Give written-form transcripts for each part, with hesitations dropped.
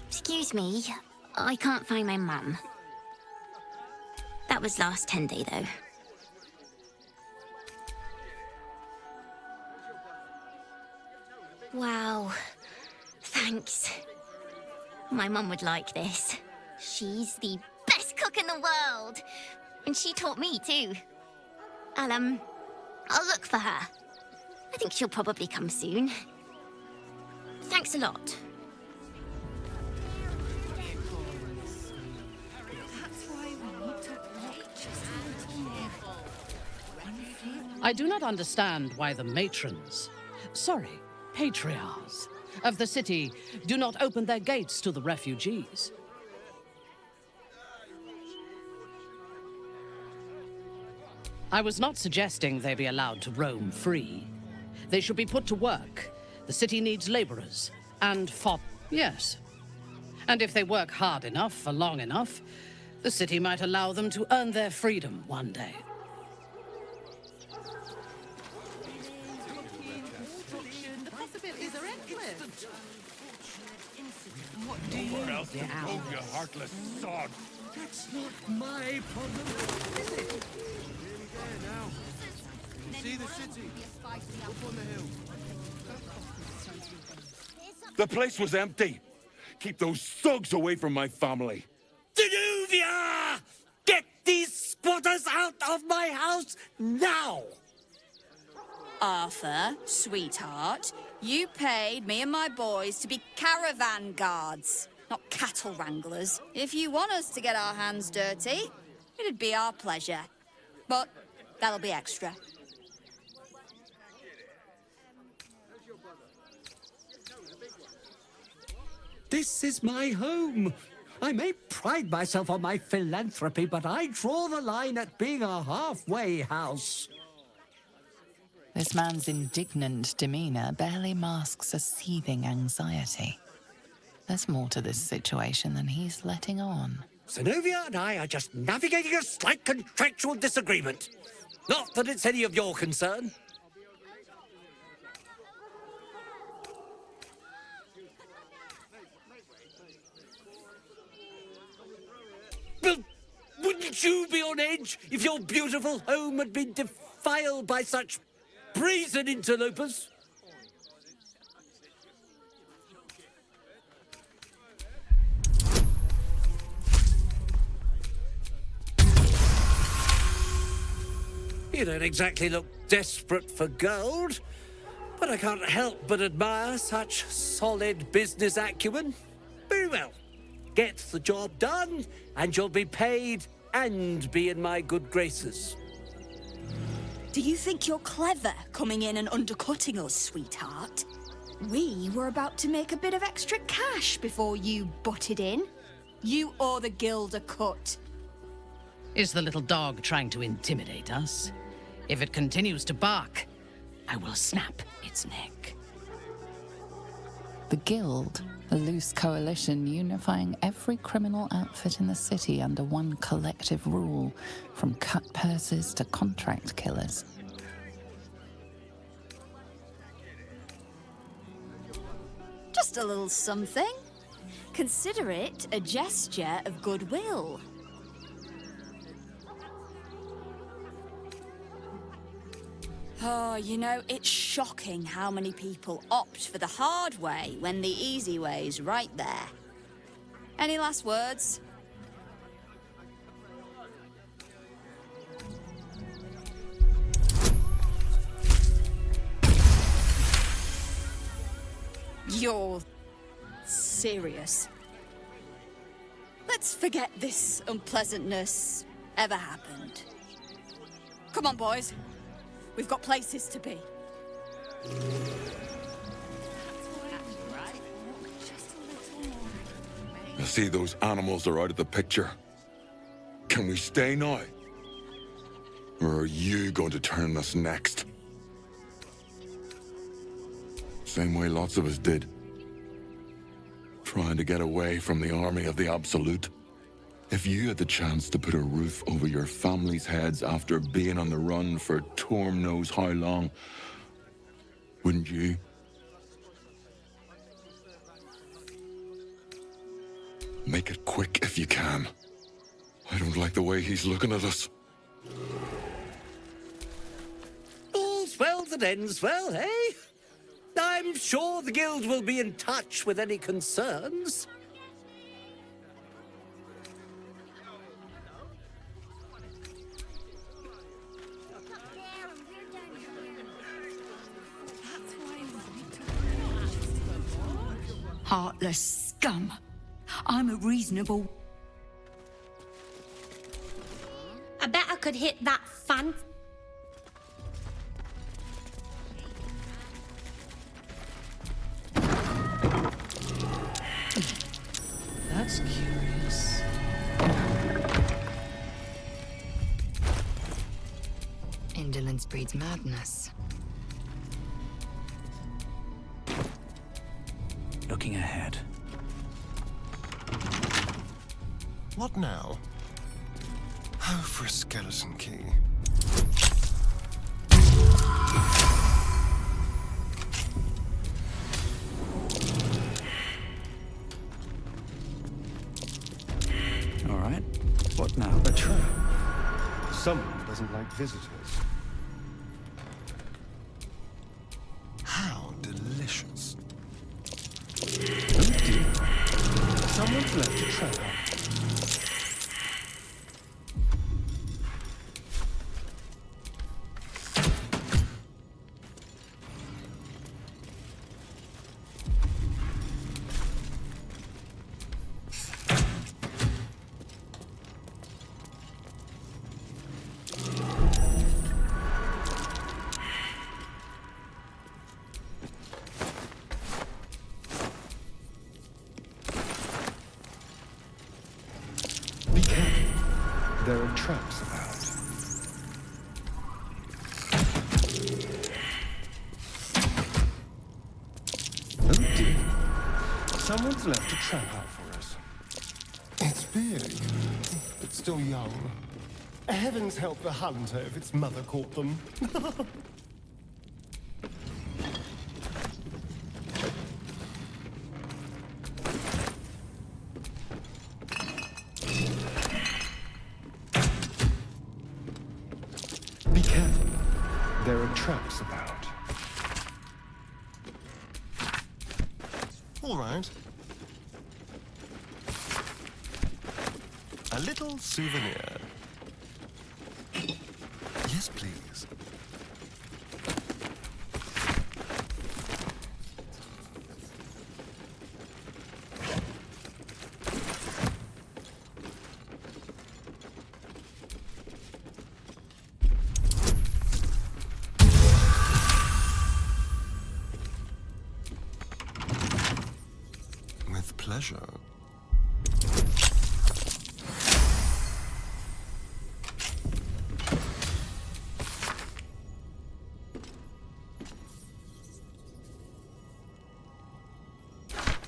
Excuse me. I can't find my mum. That was last Tenday, though. Wow. Thanks. My mum would like this. She's the best cook in the world. And she taught me, too. I'll look for her. I think she'll probably come soon. Thanks a lot. I do not understand why the matrons, patriarchs of the city do not open their gates to the refugees. I was not suggesting they be allowed to roam free. They should be put to work. The city needs laborers and yes. And if they work hard enough for long enough, the city might allow them to earn their freedom one day. Or else to poke, you heartless sod. That's not my problem, is it? Nearly there now. You can see the city. Up on the hill. The place was empty. Keep those thugs away from my family. Danuvia! Get these squatters out of my house now! Arthur, sweetheart, you paid me and my boys to be caravan guards, not cattle wranglers. If you want us to get our hands dirty, it'd be our pleasure. But that'll be extra. This is my home. I may pride myself on my philanthropy, but I draw the line at being a halfway house. This man's indignant demeanor barely masks a seething anxiety. There's more to this situation than he's letting on. Zenobia and I are just navigating a slight contractual disagreement. Not that it's any of your concern. Well, wouldn't you be on edge if your beautiful home had been defiled by such brazen interlopers? You don't exactly look desperate for gold, but I can't help but admire such solid business acumen. Very well. Get the job done, and you'll be paid and be in my good graces. Do you think you're clever coming in and undercutting us, sweetheart? We were about to make a bit of extra cash before you butted in. You owe the guild a cut. Is the little dog trying to intimidate us? If it continues to bark, I will snap its neck. The Guild, a loose coalition unifying every criminal outfit in the city under one collective rule, from cut purses to contract killers. Just a little something. Consider it a gesture of goodwill. Oh, you know, it's shocking how many people opt for the hard way when the easy way's right there. Any last words? You're serious. Let's forget this unpleasantness ever happened. Come on, boys. We've got places to be. I see those animals are out of the picture. Can we stay now? Or are you going to turn us next? Same way lots of us did. Trying to get away from the army of the Absolute. If you had the chance to put a roof over your family's heads after being on the run for Torm knows how long, wouldn't you? Make it quick if you can. I don't like the way he's looking at us. All's well that ends well, eh? I'm sure the guild will be in touch with any concerns. Heartless scum. I'm a reasonable... I bet I could hit that fan. That's curious. Indolence breeds madness. Looking ahead. What now? Oh, for a skeleton key. All right. What now? A trap. Someone doesn't like visitors. How delicious. Oh dear. Someone's left a trap. Be careful. There are traps about. Oh dear. Someone's left a trap out for us. It's big, but still young. Heavens help the hunter if its mother caught them. Be careful. There are traps about. All right. A little souvenir. Yes, please. With pleasure.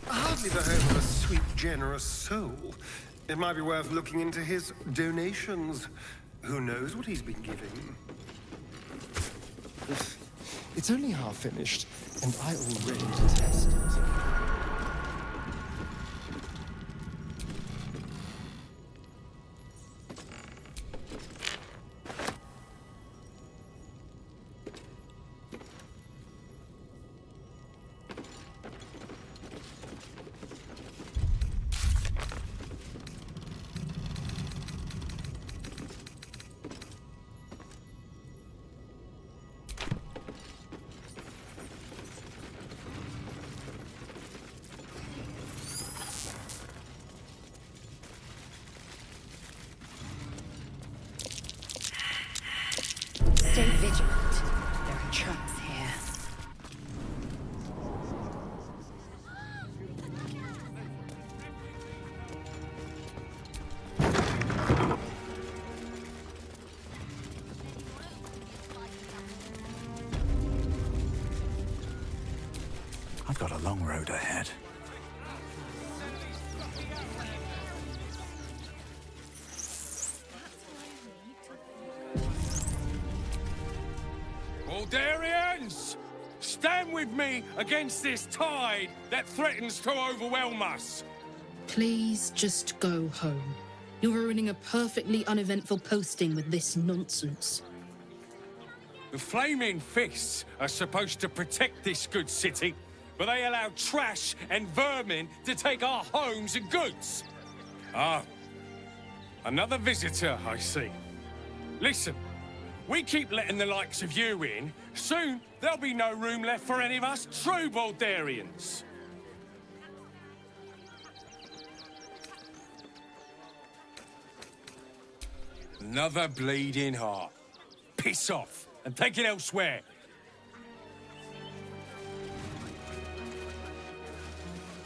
Hardly the home of a sweet, generous soul. It might be worth looking into his donations. Who knows what he's been giving? It's only half finished, and I already detest it. Stay vigilant. There are traps here. I've got a long road ahead. Aldarians! Stand with me against this tide that threatens to overwhelm us. Please just go home. You're ruining a perfectly uneventful posting with this nonsense. The Flaming Fists are supposed to protect this good city, but they allow trash and vermin to take our homes and goods. Ah, another visitor, I see. Listen, we keep letting the likes of you in, soon there'll be no room left for any of us true Baldarians. Another bleeding heart. Piss off and take it elsewhere.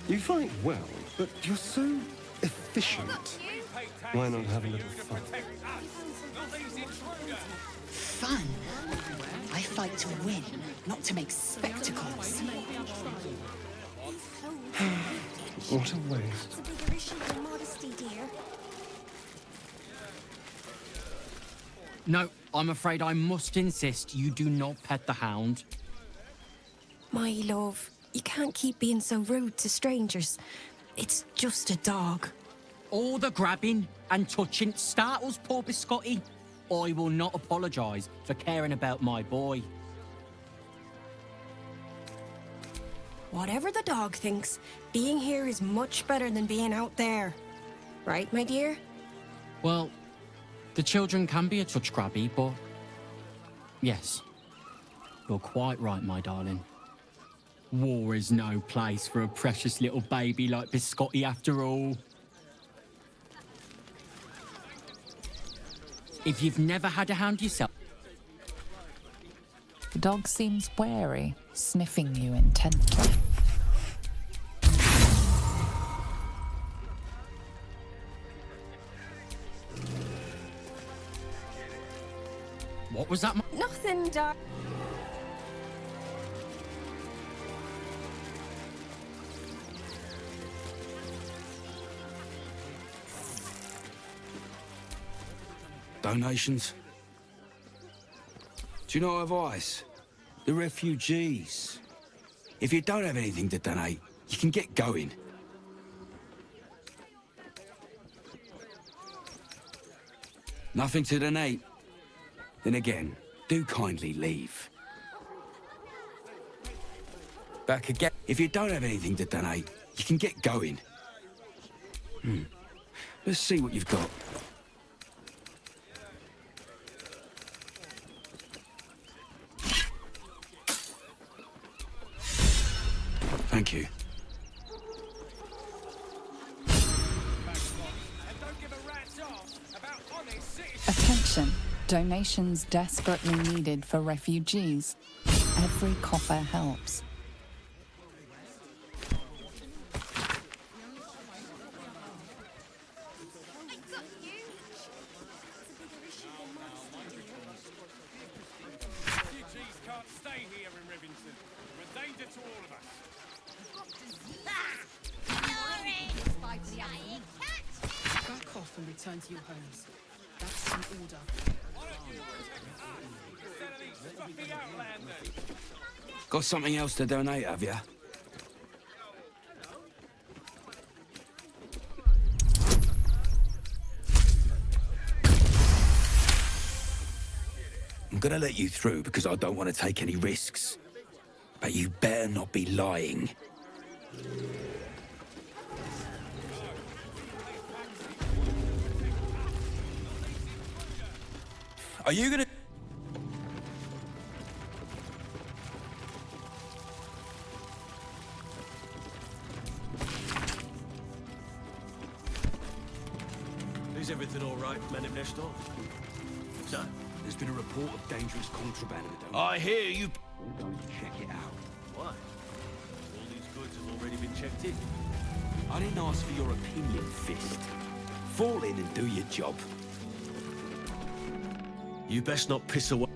You fight well, but you're so efficient. Why not have a little fun? Fun? I fight to win, not to make spectacles. What a waste. It's a bigger issue than modesty, dear. No, I'm afraid I must insist you do not pet the hound. My love, you can't keep being so rude to strangers. It's just a dog. All the grabbing and touching startles poor Biscotti. I will not apologise for caring about my boy. Whatever the dog thinks, being here is much better than being out there. Right, my dear? Well, the children can be a touch grabby, but... yes, you're quite right, my darling. War is no place for a precious little baby like Biscotti after all. If you've never had a hound yourself... The dog seems wary, sniffing you intently. What was that? Nothing, dog. Donations? Do you know advice? The refugees. If you don't have anything to donate, you can get going. Nothing to donate? Then again, do kindly leave. Back again. If you don't have anything to donate, you can get going. Let's see what you've got. Thank you. Attention! Donations desperately needed for refugees. Every copper helps. Refugees can't stay here in Rivington. We're a danger to all of us. Back off and return to your homes. That's an order. Got something else to donate, have you? I'm gonna let you through because I don't want to take any risks. But you better not be lying. Are you gonna... Is everything all right, Menim Nestor? So, there's been a report of dangerous contraband in the donut. I hear you... We're going to check it out. Why? All these goods have already been checked in. I didn't ask for your opinion, Fist. Fall in and do your job. You best not piss away.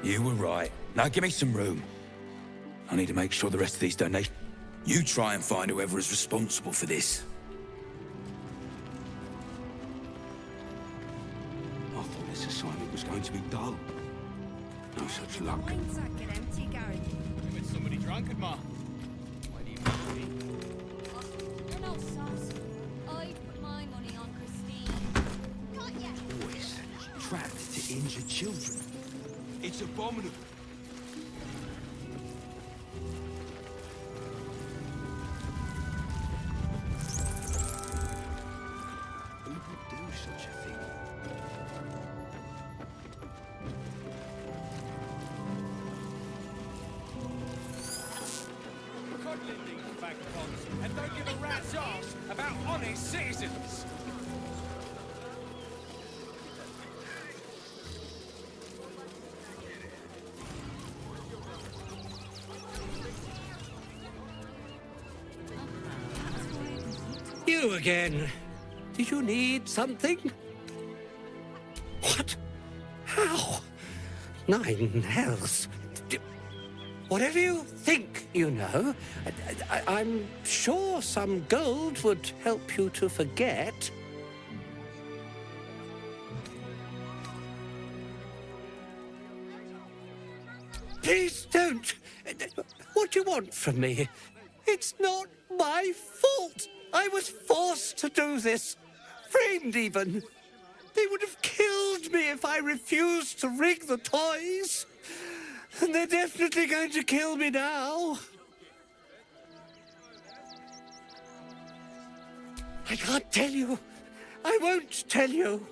You were right. Now give me some room. I need to make sure the rest of these donations... You try and find whoever is responsible for this. I thought this assignment was going to be dull. No such luck. With somebody drunk, Ma. Why do you need me? You're no sus. I put my money on Christine. Got ya! Boys trapped to injured children. It's abominable. Who would do such a thing? Coddling these vagabonds and don't give a rat's ass about honest citizens. You again. Did you need something? What? How? Nine hells. Whatever you think you know, I'm sure some gold would help you to forget. Please don't. What do you want from me? It's not my fault. I was forced to do this. Framed even. They would have killed me if I refused to rig the toys. And they're definitely going to kill me now. I can't tell you. I won't tell you.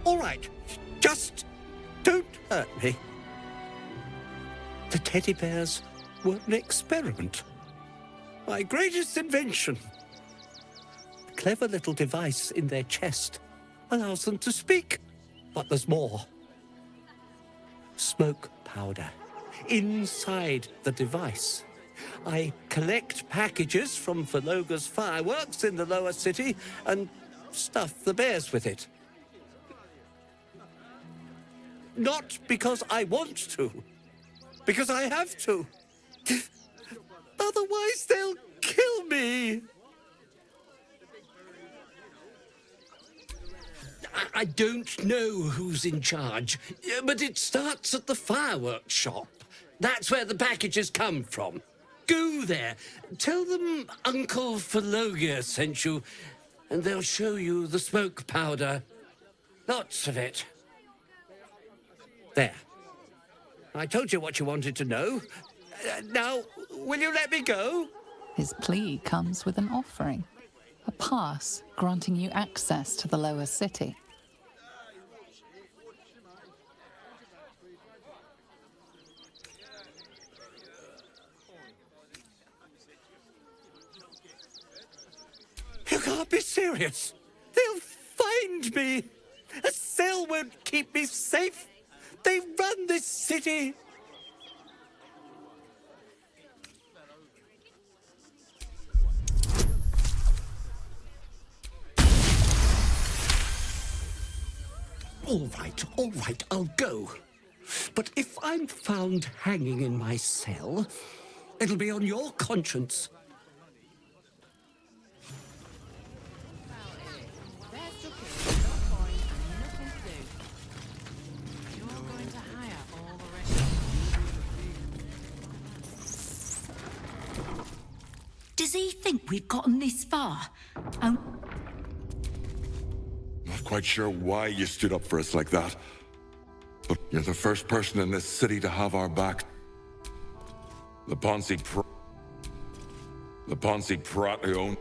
All right. Just don't hurt me. The teddy bears were an experiment. My greatest invention. A clever little device in their chest allows them to speak. But there's more. Smoke powder inside the device. I collect packages from Verloga's fireworks in the lower city and stuff the bears with it. Not because I want to, because I have to. Otherwise, they'll kill me. I don't know who's in charge, but it starts at the fireworks shop. That's where the packages come from. Go there, tell them Uncle Verloga sent you, and they'll show you the smoke powder. Lots of it. There. I told you what you wanted to know. Now, will you let me go? His plea comes with an offering, a pass granting you access to the lower city. You can't be serious. They'll find me. A cell won't keep me safe. They run this city. All right, I'll go. But if I'm found hanging in my cell, it'll be on your conscience. Does he think we've gotten this far? Not quite sure why you stood up for us like that. But you're the first person in this city to have our back. The Ponzi Prat who owned...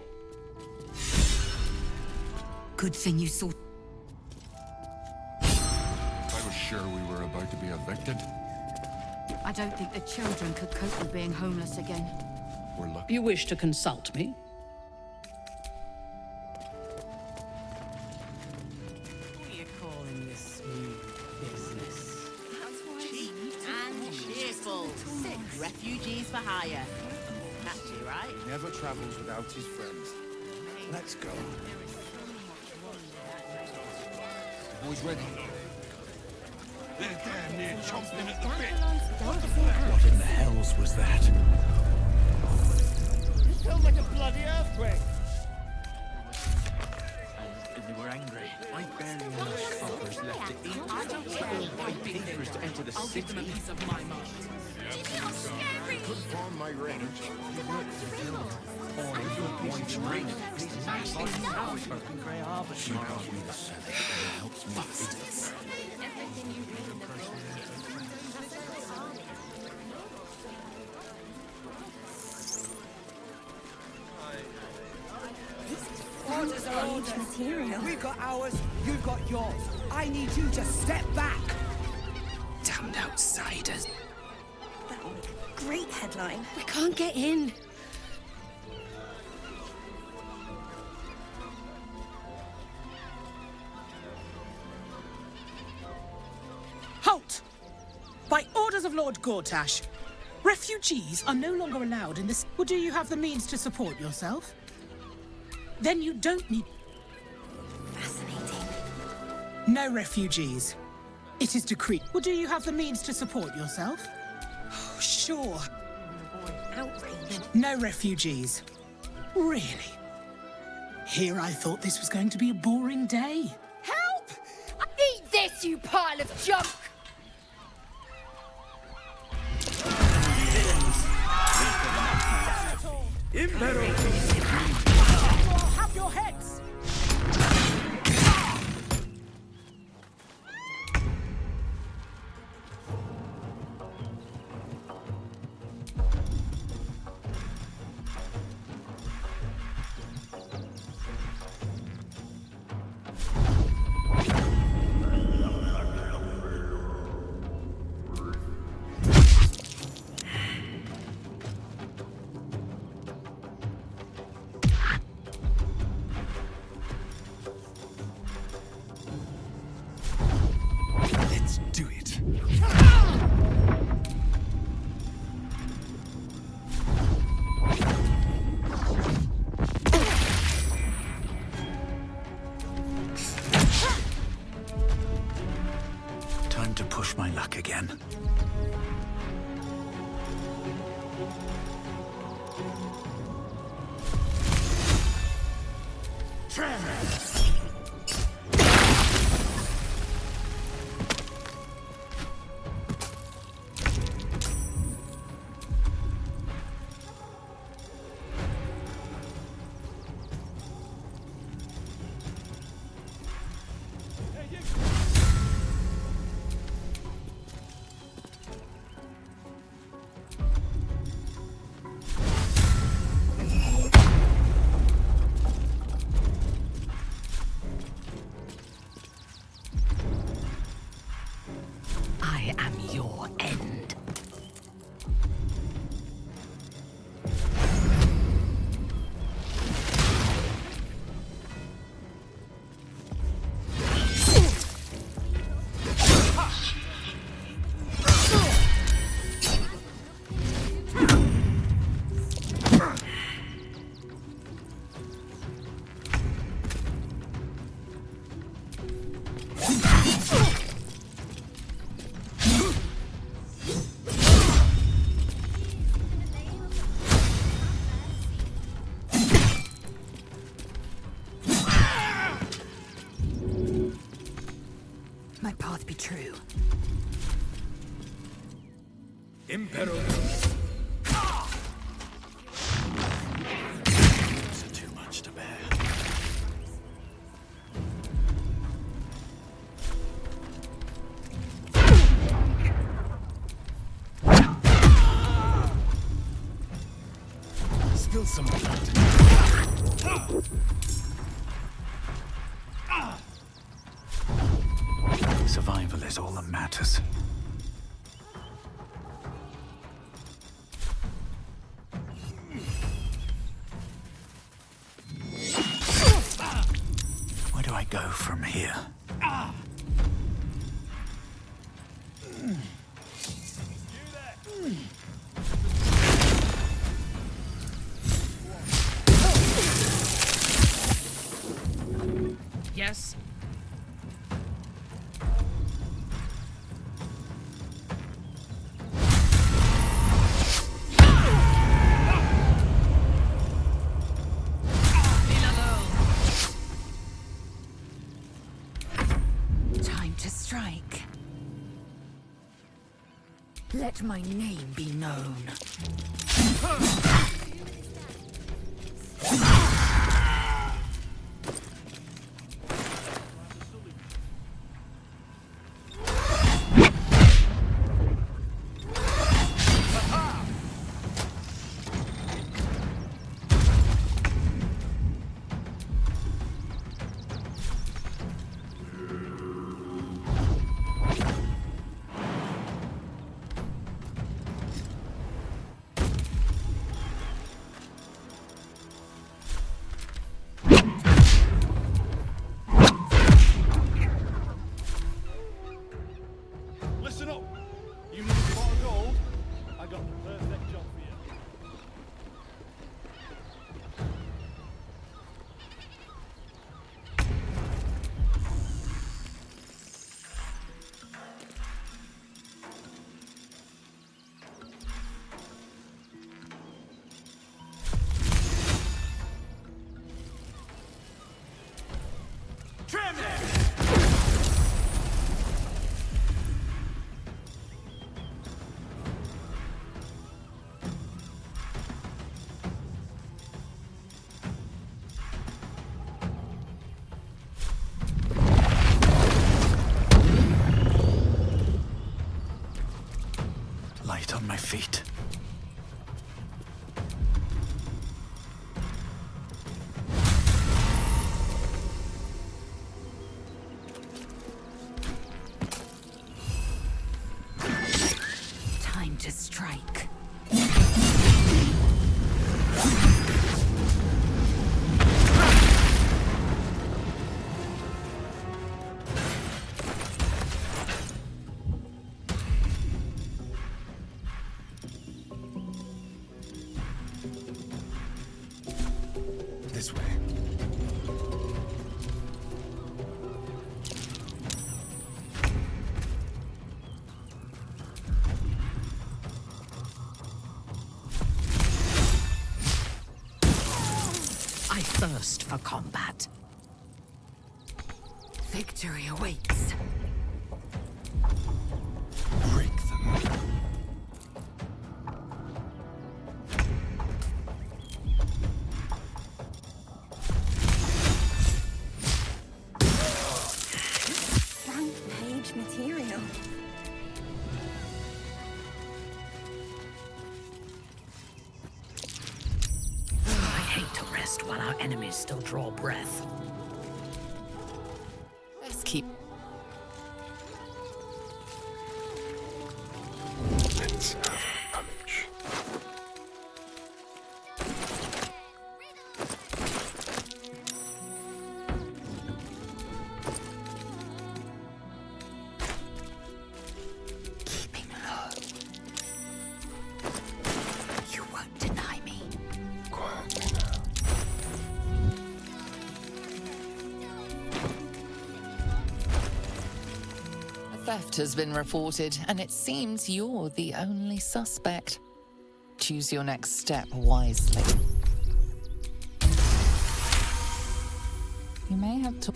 Good thing you saw. I was sure we were about to be evicted. I don't think the children could cope with being homeless again. We're lucky. You wish to consult me? What are you calling this new business? Cheap and cheerful. liar. Catchy, right? He never travels without his friends. Let's go. The boys ready? They're damn near chomping at the bit. What in the hells was that? It felt like a bloody earthquake. And they were angry. I barely enough fuckers left to eat. Why dangerous to enter the city? I'll give them a piece of my mind. Couldn't find my range. Drink. Grey Harbour. She got me the scent. It helps me feel. Orders are orders. Material. We've got ours, you've got yours. I need you to step back. Damned outsiders. That would make a great headline. We can't get in. Halt! By orders of Lord Gortash, refugees are no longer allowed in this. Or do you have the means to support yourself? Then you don't need... Fascinating. No refugees. It is decreed. Or do you have the means to support yourself? Oh, sure. Outraged. No refugees. Really? Here I thought this was going to be a boring day. Help! Eat this, you pile of junk! Impero! Have your heads! Let's do it. Time to push my luck again. I am your end. My path be true. Impero. It's too much to bear. Spill some blood. Survival is all that matters. Where do I go from here? Yes? Time to strike. Let my name be known. Listen up. You need a lot of gold. I got the perfect job for you. Trim it! Light on my feet. Time to strike. This way. I thirst for combat. Victory awaits. Break them. Page material. I hate to rest while our enemies still draw breath. Let's keep. Let's have a rummage. Keeping low. You won't deny me. Quietly now. A theft has been reported, and it seems you're the only suspect. Choose your next step wisely. You may have to.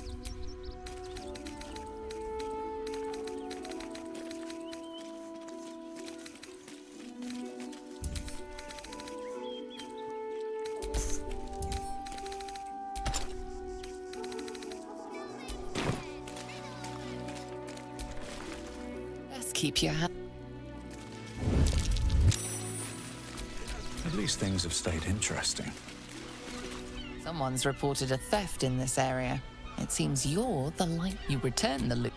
Let's keep your hand. At least things have stayed interesting. Someone's reported a theft in this area. It seems you're the light. You return the loot.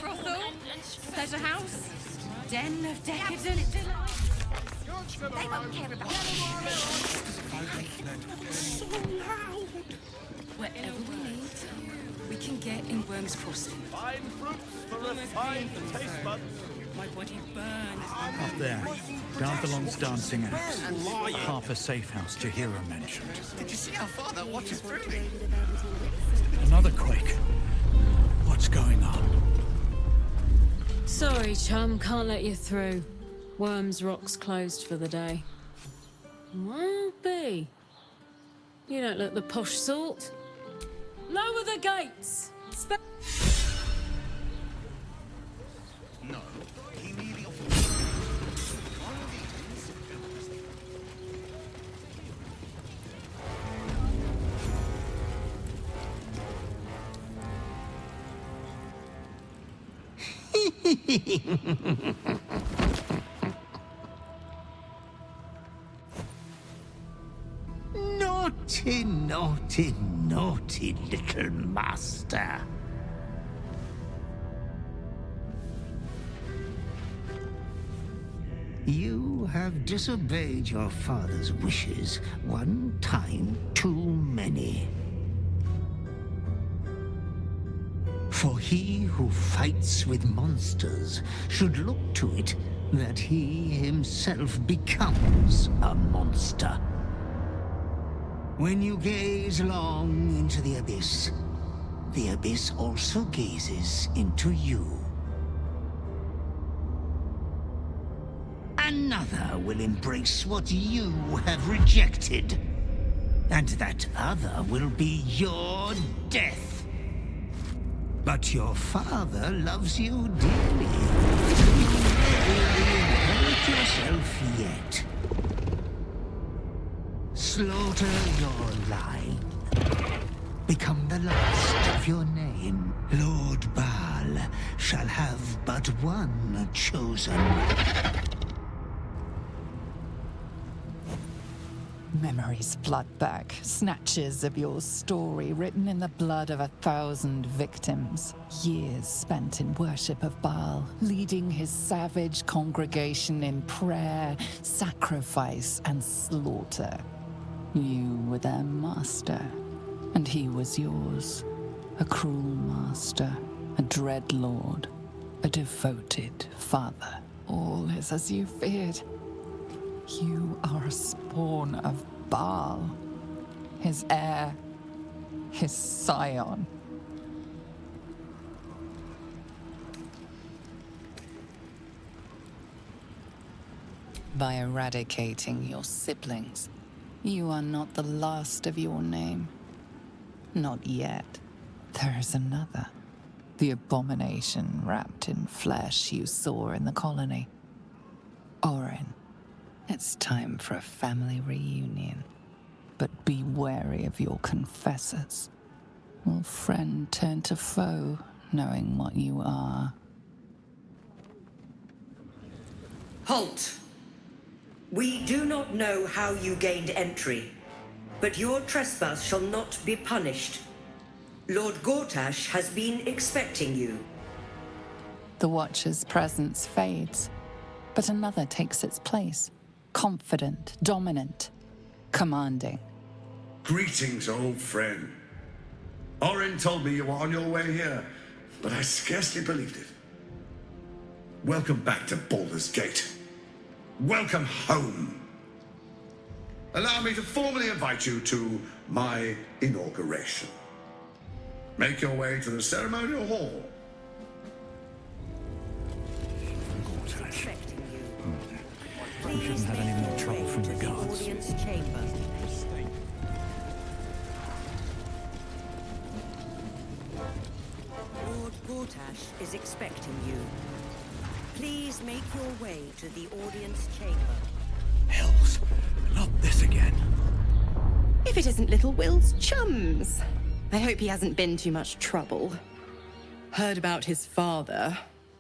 Brothel? Pleasure house? Den of decadent delight? They won't care about So loud. Wherever we need, we can get in Worm's Crossing. Fine fruit for refined taste buds. My body burns. Up there, down the Long's dancing axe. Harper Safe House Jahira mentioned. Did you see how far that watch is through me? Another quake. What's going on? Sorry, chum, can't let you through. Worm's Rock's closed for the day. Well, B. You don't look the posh sort. Lower the gates! No, he merely Naughty, naughty, naughty little master. You have disobeyed your father's wishes one time too many. For he who fights with monsters should look to it that he himself becomes a monster. When you gaze long into the abyss also gazes into you. Another will embrace what you have rejected, and that other will be your death. But your father loves you dearly. You may inherit yourself yet. Slaughter your line. Become the last of your name. Lord Baal shall have but one chosen. Memories flood back, snatches of your story written in the blood of 1,000 victims. Years spent in worship of Baal, leading his savage congregation in prayer, sacrifice, and slaughter. You were their master, and he was yours. A cruel master, a dread lord, a devoted father. All is as you feared. You are a spawn of Baal, his heir, his scion. By eradicating your siblings, you are not the last of your name. Not yet. There is another. The abomination wrapped in flesh you saw in the colony. Orin. It's time for a family reunion. But be wary of your confessors. Will friend turn to foe, knowing what you are? Halt! We do not know how you gained entry, but your trespass shall not be punished. Lord Gortash has been expecting you. The Watcher's presence fades, but another takes its place. Confident, dominant, commanding. Greetings, old friend. Orin told me you were on your way here, but I scarcely believed it. Welcome back to Baldur's Gate. Welcome home. Allow me to formally invite you to my inauguration. Make your way to the ceremonial hall. We shouldn't have any more trouble from the guards. Audience chamber. Lord Gortash is expecting you. Please make your way to the audience chamber. Hells, not this again. If it isn't little Will's chums. I hope he hasn't been too much trouble. Heard about his father.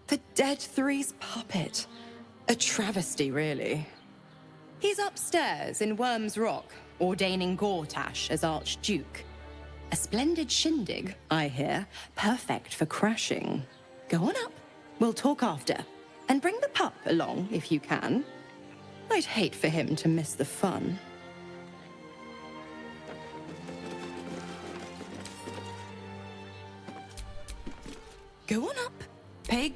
The Dead Three's puppet. A travesty, really. He's upstairs in Worm's Rock, ordaining Gortash as Archduke. A splendid shindig, I hear. Perfect for crashing. Go on up. We'll talk after. And bring the pup along, if you can. I'd hate for him to miss the fun. Go on up, pig.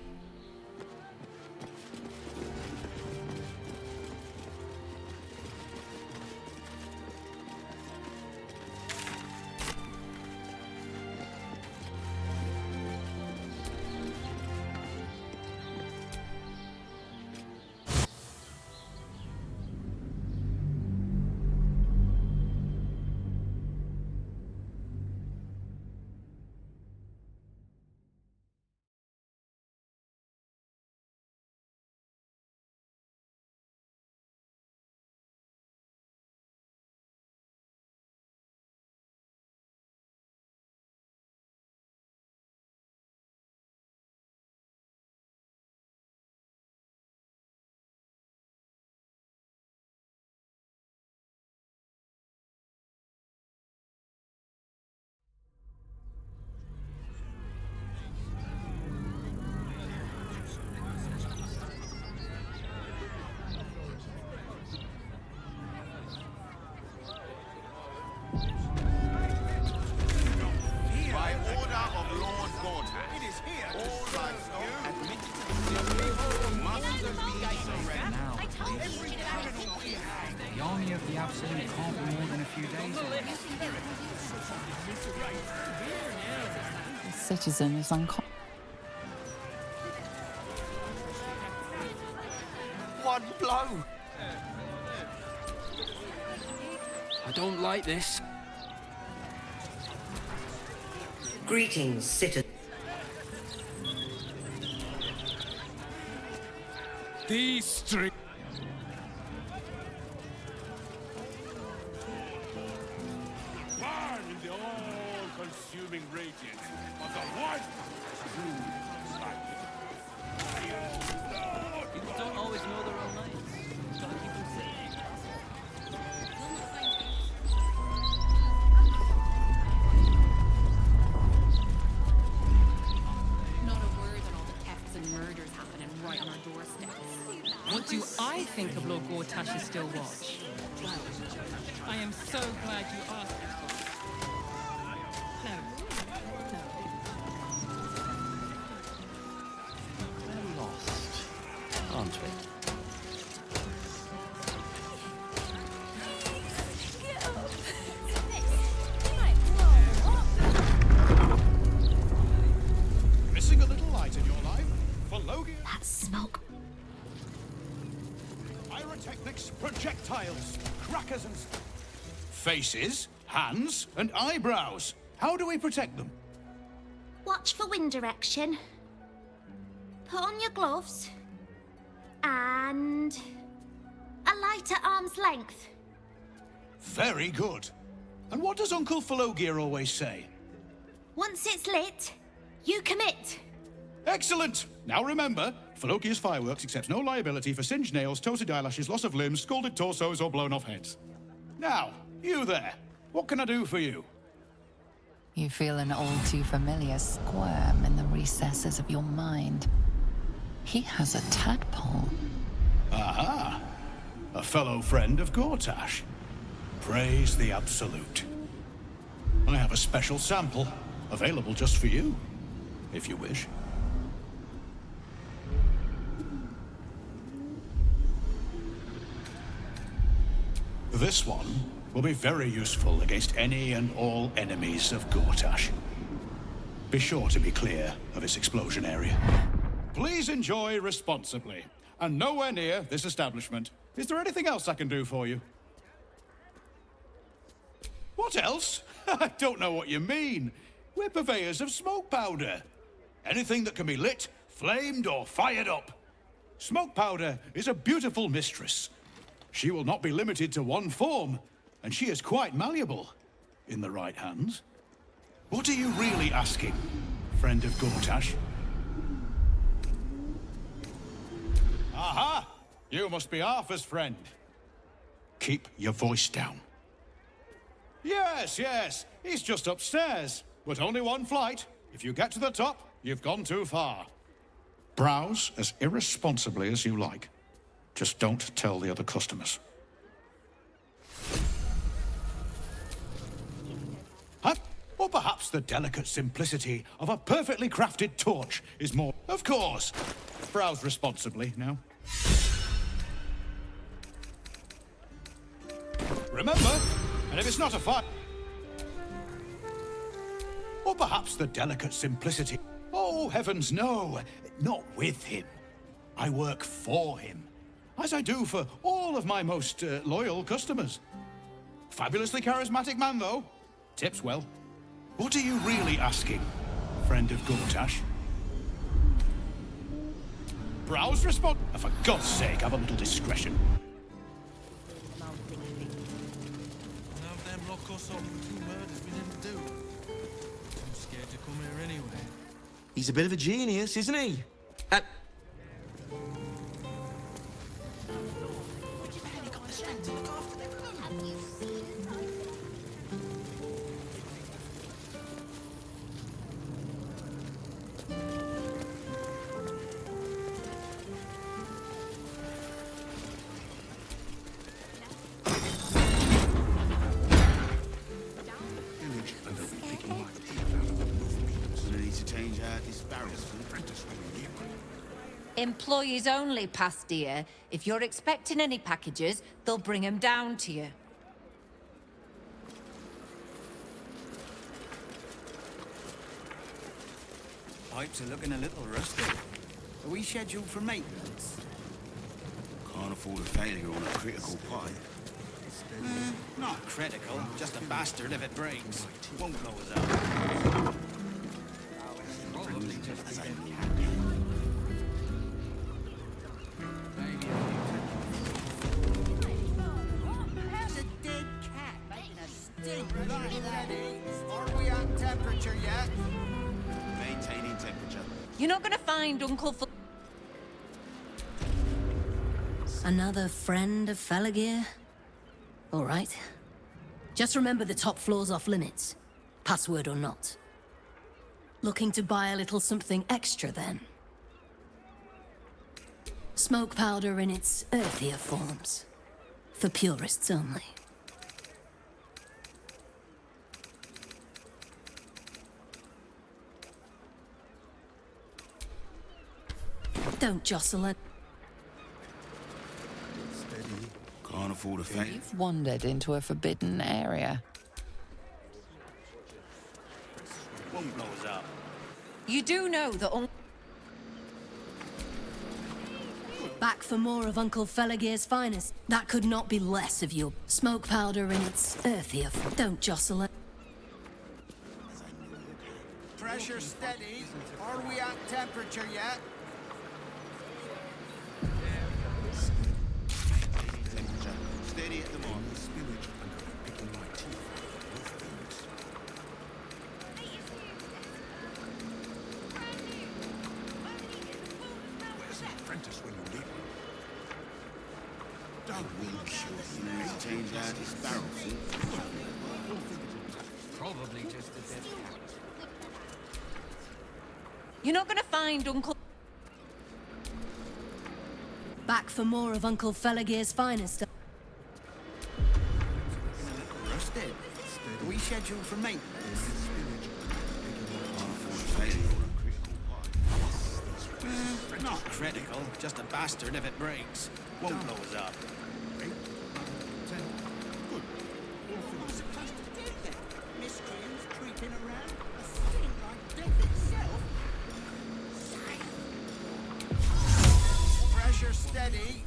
By order of Lord Gortash, it is here. All livestock admitted to the must be surrendered. Now, the army of the Absolute can't be more than a few days away. The citizen is unconscious. One blow. I don't like this. Greetings, citizen. These streets. Burn in the all-consuming radiance of the one true light. People don't always know their own names. Gotta keep them safe. Not a word on all the thefts and murders happening right on our doorsteps. What do I think of Lord Gortash's still watch? Well, I am so glad you asked. No. We're lost, aren't we? Missing a little light in your life? Phologia? That smoke. Pyrotechnics, projectiles, crackers and... Faces, hands, and eyebrows. How do we protect them? Watch for wind direction. Put on your gloves. And... a light at arm's length. Very good. And what does Uncle Phologia always say? Once it's lit, you commit. Excellent! Now remember, Phologia's fireworks accepts no liability for singed nails, toasted eyelashes, loss of limbs, scalded torsos, or blown off heads. Now, you there. What can I do for you? You feel an all too familiar squirm in the recesses of your mind. He has a tadpole. Aha! A fellow friend of Gortash. Praise the Absolute. I have a special sample, available just for you, if you wish. This one will be very useful against any and all enemies of Gortash. Be sure to be clear of its explosion area. Please enjoy responsibly, and nowhere near this establishment. Is there anything else I can do for you? What else? I don't know what you mean. We're purveyors of smoke powder. Anything that can be lit, flamed, or fired up. Smoke powder is a beautiful mistress. She will not be limited to one form, and she is quite malleable in the right hands. What are you really asking, friend of Gortash? Aha! You must be Arthur's friend. Keep your voice down. Yes, yes, he's just upstairs, but only one flight. If you get to the top, you've gone too far. Browse as irresponsibly as you like. Just don't tell the other customers. Huh? Or perhaps the delicate simplicity of a perfectly crafted torch is more... Of course! Browse responsibly now. Remember, and if it's not a fight... Or perhaps the delicate simplicity... Oh, heavens, no! Not with him. I work for him, as I do for all of my most loyal customers. Fabulously charismatic man, though. Tips well. What are you really asking, friend of Gortash? Browse respond. For God's sake, have a little discretion. Have them lock us on for 2 murders we didn't do. Too scared to come here anyway. He's a bit of a genius, isn't he? Employees only, past dear. If you're expecting any packages, they'll bring them down to you. Pipes are looking a little rusty. Are we scheduled for maintenance? Can't afford a failure on a critical pipe. Not critical, just a bastard if it breaks. Won't blow us up. Probably just as I There's a dead cat making a stink. Are we at temperature yet? Maintaining temperature. You're not gonna find Uncle F... Another friend of Felagir? All right. Just remember the top floor's off limits, password or not. Looking to buy a little something extra, then? Smoke powder in its earthier forms. For purists only. Don't jostle it. Can't afford a failure. You've wandered into a forbidden area. Won't blow us up. You do know that Back for more of Uncle Felagir's finest. That could not be less of your smoke powder in its earthier form. Don't jostle it. Pressure steady. Are we at temperature yet? Steady at the mark. Apprentice when you need one. Don't will kill. Change out his barrel. Probably just a dead cat. you're not gonna find Uncle... Back for more of Uncle Felagir's finest. Rusted. Are we scheduled for maintenance? Not critical, just a bastard if it breaks. Won't blow us up. Miscreants creeping around. A sting like death itself. Pressure steady.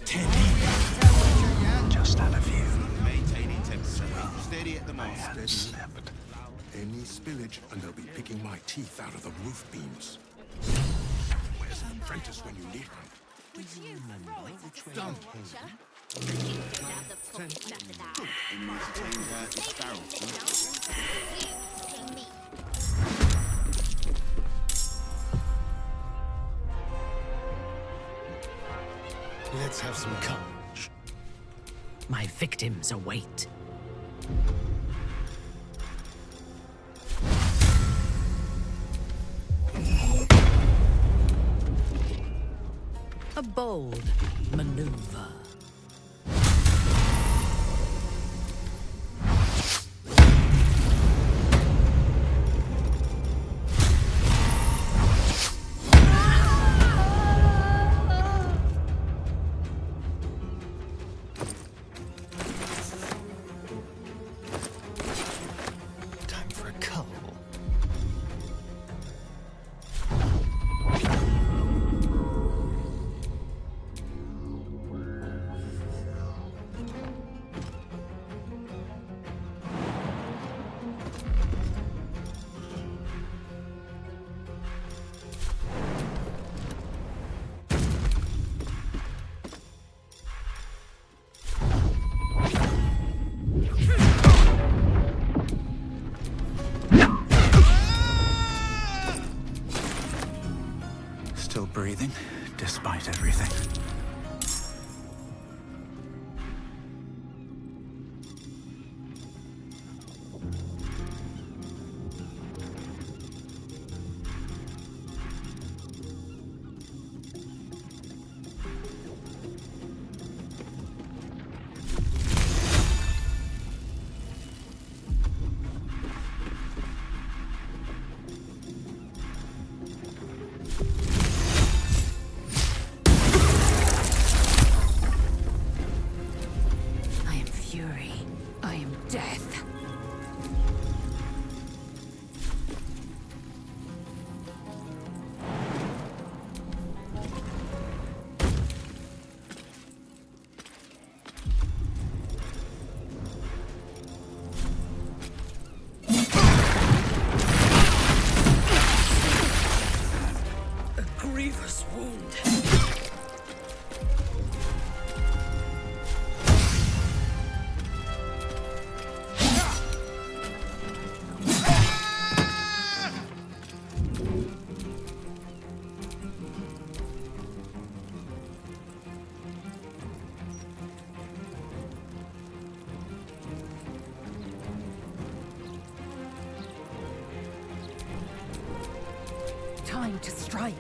Just had a view. Maintaining temperature. Steady at the mark. I had slept. Any spillage, and they'll be picking my teeth out of the roof beams. Where's the apprentice when you need one? Do you remember which way Done. Let's have some courage. My victims await. A bold maneuver. despite everything. I am fury. I am death. A grievous wound. Time to strike.